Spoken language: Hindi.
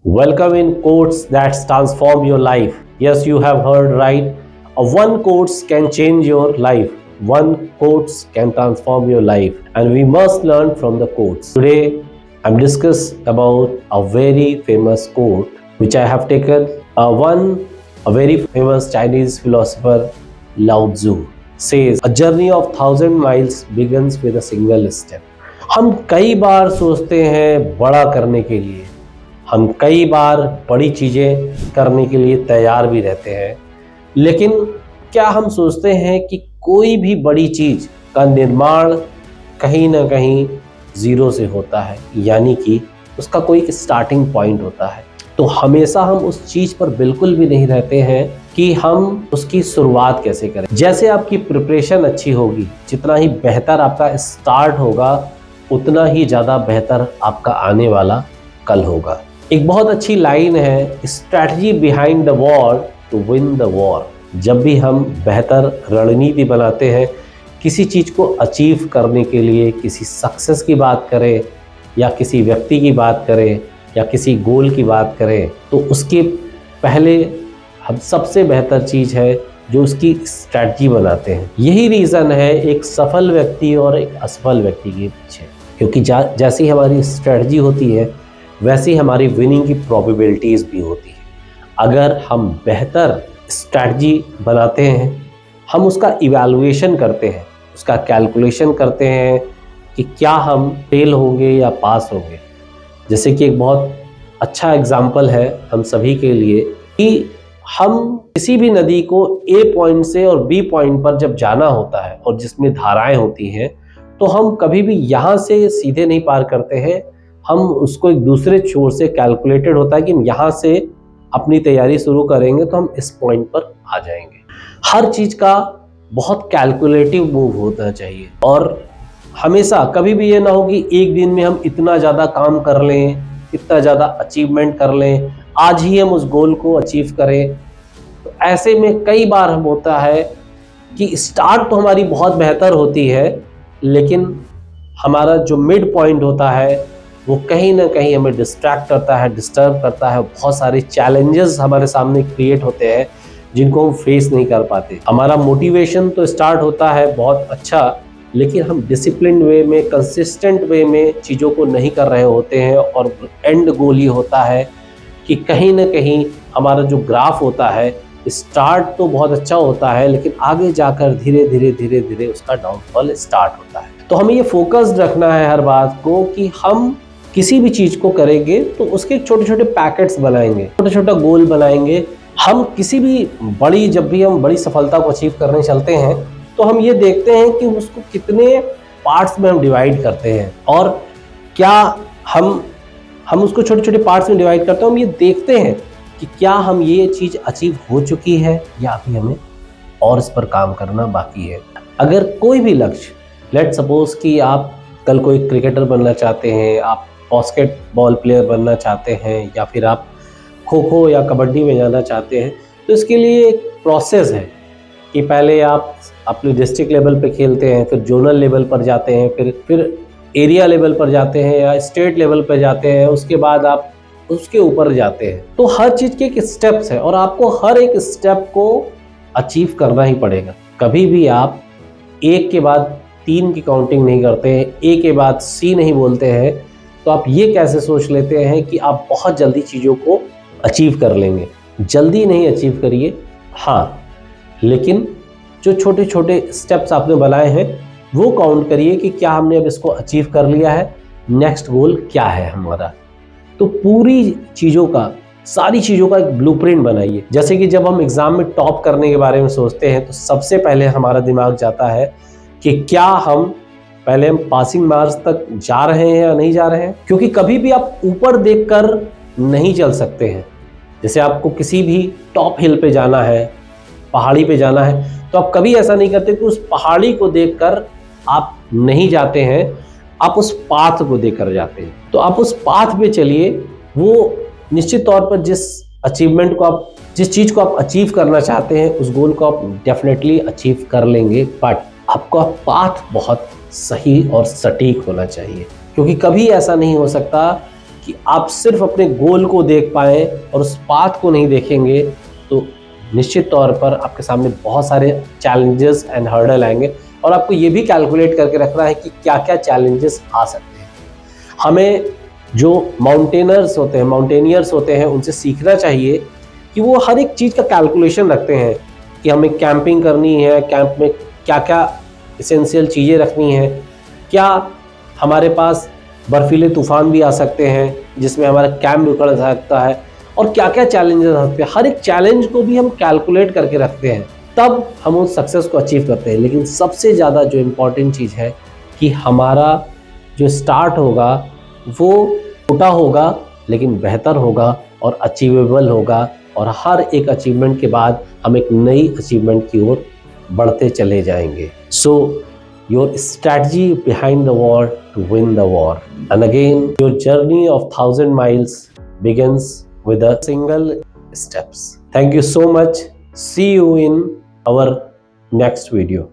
Welcome in quotes that transform your life. Yes, you have heard right. One quotes can change your life. One quotes can transform your life. And we must learn from the quotes. Today, I'm discuss about a very famous quote which I have taken. A very famous Chinese philosopher Lao Tzu says, "A journey of 1,000 miles begins with a single step." हम कई बार सोचते हैं बड़ा करने के लिए, हम कई बार बड़ी चीज़ें करने के लिए तैयार भी रहते हैं, लेकिन क्या हम सोचते हैं कि कोई भी बड़ी चीज़ का निर्माण कहीं ना कहीं ज़ीरो से होता है, यानी कि उसका कोई एक स्टार्टिंग पॉइंट होता है। तो हमेशा हम उस चीज़ पर बिल्कुल भी नहीं रहते हैं कि हम उसकी शुरुआत कैसे करें। जैसे आपकी प्रिपरेशन अच्छी होगी, जितना ही बेहतर आपका स्टार्ट होगा, उतना ही ज़्यादा बेहतर आपका आने वाला कल होगा। एक बहुत अच्छी लाइन है, strategy behind the war to win the war. जब भी हम बेहतर रणनीति बनाते हैं किसी चीज़ को अचीव करने के लिए, किसी सक्सेस की बात करें या किसी व्यक्ति की बात करें या किसी गोल की बात करें, तो उसके पहले हम सबसे बेहतर चीज़ है जो उसकी स्ट्रैटेजी बनाते हैं। यही रीज़न है एक सफल व्यक्ति और एक असफल व्यक्ति के पीछे, क्योंकि जैसी हमारी स्ट्रैटेजी होती है वैसी हमारी विनिंग की प्रोबेबिलिटीज़ भी होती है। अगर हम बेहतर स्ट्रैटेजी बनाते हैं, हम उसका इवैल्यूएशन करते हैं, उसका कैलकुलेशन करते हैं कि क्या हम फेल होंगे या पास होंगे। जैसे कि एक बहुत अच्छा एग्जाम्पल है हम सभी के लिए कि हम किसी भी नदी को ए पॉइंट से और बी पॉइंट पर जब जाना होता है और जिसमें धाराएं होती हैं, तो हम कभी भी यहाँ से सीधे नहीं पार करते हैं, हम उसको एक दूसरे छोर से कैलकुलेटेड होता है कि हम यहाँ से अपनी तैयारी शुरू करेंगे तो हम इस पॉइंट पर आ जाएंगे। हर चीज़ का बहुत कैलकुलेटिव मूव होना चाहिए और हमेशा कभी भी ये ना हो कि एक दिन में हम इतना ज़्यादा काम कर लें, इतना ज़्यादा अचीवमेंट कर लें, आज ही हम उस गोल को अचीव करें। तो ऐसे में कई बार हम होता है कि स्टार्ट तो हमारी बहुत बेहतर होती है, लेकिन हमारा जो मिड पॉइंट होता है वो कहीं ना कहीं हमें डिस्ट्रैक्ट करता है, डिस्टर्ब करता है। बहुत सारे चैलेंजेस हमारे सामने क्रिएट होते हैं जिनको हम फेस नहीं कर पाते। हमारा मोटिवेशन तो स्टार्ट होता है बहुत अच्छा, लेकिन हम डिसिप्लिन वे में, कंसिस्टेंट वे में चीज़ों को नहीं कर रहे होते हैं और एंड गोल ये होता है कि कहीं ना कहीं हमारा जो ग्राफ होता है, स्टार्ट तो बहुत अच्छा होता है लेकिन आगे जाकर धीरे धीरे धीरे धीरे उसका डाउनफॉल स्टार्ट होता है। तो हमें ये फोकस्ड रखना है हर बात को कि हम किसी भी चीज़ को करेंगे तो उसके छोटे छोटे पैकेट्स बनाएंगे, छोटा छोटा गोल बनाएंगे। हम किसी भी जब भी हम बड़ी सफलता को अचीव करने चलते हैं तो हम ये देखते हैं कि उसको कितने पार्ट्स में हम डिवाइड करते हैं और क्या हम उसको छोटे छोटे पार्ट्स में डिवाइड करते हैं। हम ये देखते हैं कि क्या हम ये चीज़ अचीव हो चुकी है या अभी हमें और इस पर काम करना बाकी है। अगर कोई भी लक्ष्य, लेट सपोज कि आप कल कोई क्रिकेटर बनना चाहते हैं, आप बास्केटबॉल प्लेयर बनना चाहते हैं या फिर आप खो खो या कबड्डी में जाना चाहते हैं, तो इसके लिए एक प्रोसेस है कि पहले आप अपने डिस्ट्रिक्ट लेवल पे खेलते हैं, फिर जोनल लेवल पर जाते हैं, फिर एरिया लेवल पर जाते हैं या स्टेट लेवल पर जाते हैं, उसके बाद आप उसके ऊपर जाते हैं। तो हर चीज़ के एक स्टेप्स है और आपको हर एक स्टेप को अचीव करना ही पड़ेगा। कभी भी आप एक के बाद 3 की काउंटिंग नहीं करते हैं, ए के बाद सी नहीं बोलते हैं, तो आप ये कैसे सोच लेते हैं कि आप बहुत जल्दी चीज़ों को अचीव कर लेंगे। जल्दी नहीं अचीव करिए, हाँ, लेकिन जो छोटे छोटे स्टेप्स आपने बनाए हैं वो काउंट करिए कि क्या हमने अब इसको अचीव कर लिया है, नेक्स्ट गोल क्या है हमारा। तो पूरी चीज़ों का, सारी चीज़ों का एक ब्लूप्रिंट बनाइए। जैसे कि जब हम एग्ज़ाम में टॉप करने के बारे में सोचते हैं तो सबसे पहले हमारा दिमाग जाता है कि क्या हम पासिंग मार्क्स तक जा रहे हैं या नहीं जा रहे हैं, क्योंकि कभी भी आप ऊपर देखकर नहीं चल सकते हैं। जैसे आपको किसी भी टॉप हिल पे जाना है, पहाड़ी पे जाना है, तो आप कभी ऐसा नहीं करते कि उस पहाड़ी को देखकर आप नहीं जाते हैं, आप उस पाथ को देखकर जाते हैं। तो आप उस पाथ पे चलिए, वो निश्चित तौर पर जिस चीज़ को आप अचीव करना चाहते हैं उस गोल को आप डेफिनेटली अचीव कर लेंगे, बट आपका पाथ बहुत सही और सटीक होना चाहिए, क्योंकि कभी ऐसा नहीं हो सकता कि आप सिर्फ अपने गोल को देख पाएं और उस पाथ को नहीं देखेंगे, तो निश्चित तौर पर आपके सामने बहुत सारे चैलेंजेस एंड हर्डल आएंगे और आपको ये भी कैलकुलेट करके रखना है कि क्या क्या चैलेंजेस आ सकते हैं। हमें जो माउंटेनियर्स होते हैं उनसे सीखना चाहिए कि वो हर एक चीज़ का कैलकुलेशन रखते हैं कि हमें कैंपिंग करनी है, कैंप में क्या क्या एसेंशियल चीज़ें रखनी है, क्या हमारे पास बर्फीले तूफान भी आ सकते हैं जिसमें हमारा कैंप बिखर सकता है, और क्या क्या चैलेंजेस आ सकते हैं। हर एक चैलेंज को भी हम कैलकुलेट करके रखते हैं, तब हम उस सक्सेस को अचीव करते हैं। लेकिन सबसे ज़्यादा जो इम्पोर्टेंट चीज़ है कि हमारा जो स्टार्ट होगा वो छोटा होगा लेकिन बेहतर होगा और अचीवेबल होगा, और हर एक अचीवमेंट के बाद हम एक नई अचीवमेंट की ओर बढ़ते चले जाएंगे। So your strategy behind the war to win the war, and again your journey of 1000 miles begins with a single steps. Thank you so much. See you in our next video.